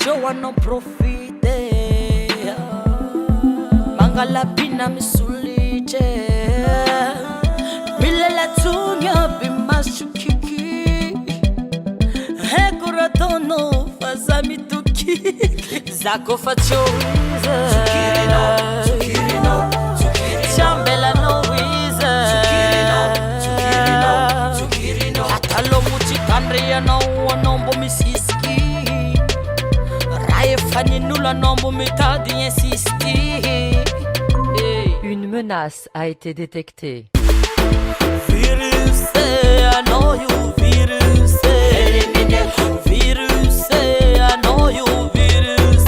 Joa non profite Mangala pina misulite Milela tunya bimashukiki Hekura tono fazami tuki Zako fachoize Tukirino Chambela no wize Tukirino Hatalo muchi kandria no wanombo misisi Une menace a été détectée. Virus, I know you, virus, virus, I know you, virus,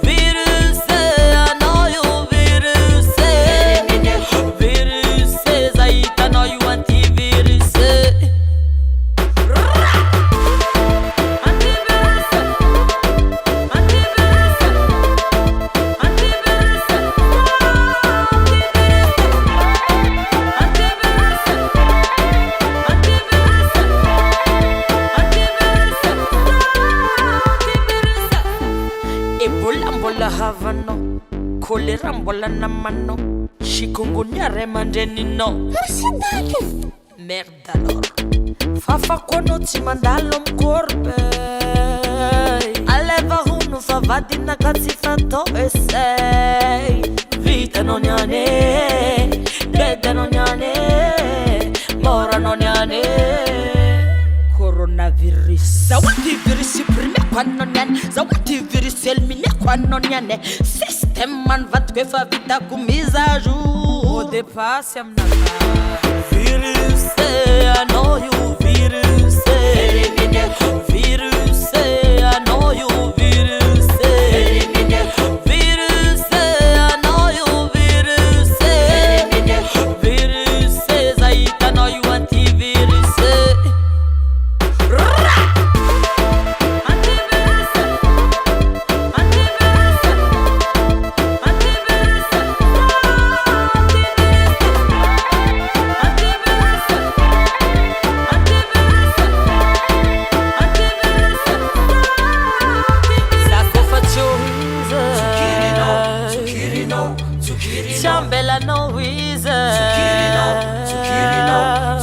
virus, I know you, virus, virus, I know you antivirus. Ebola havano, kolera mbola namano, chikungunya remandeni no. Merde alors. Fafa kono timandalo mkorbe. Aleva hunu favadina katsifato esei. Vita non yane, dede non yane, mora non yane. Coronavirus. Zawadi virus prime kwanonyan. Zawadi virus elmine kwanonyan. System man vatwe fa vita kumiza ju. Odepasse amnaka. Virus, I know you, virus. Virus, I know you, virus. Virus, I know you, virus. Virus, I know you antivirus. Chambela no wize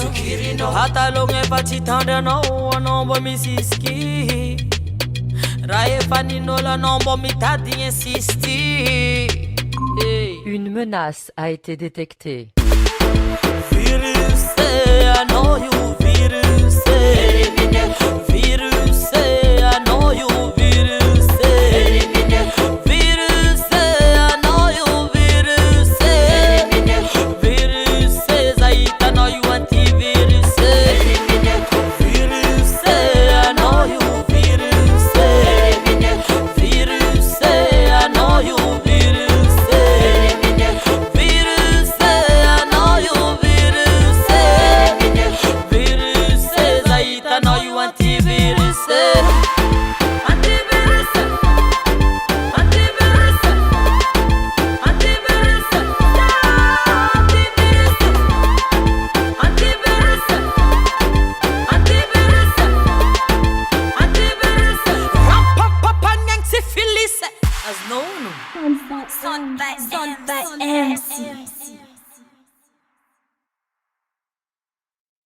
Tukirino Hata longe patitande no Anombo misiski Rae faninola nombo mitadi insisti Une menace a été détectée. Virus, I know you, virus. Virus, I know you, virus. Virus, I know you, virus. Virus, I know you antivirus. Virus, I know you, virus. Virus, I know you, virus. Virus, I know you, virus. Virus, I know you antivirus. Antivirus, antivirus, antivirus, antivirus, antivirus, antivirus. Rapapapa nyang syphilis. As known. Son by MC.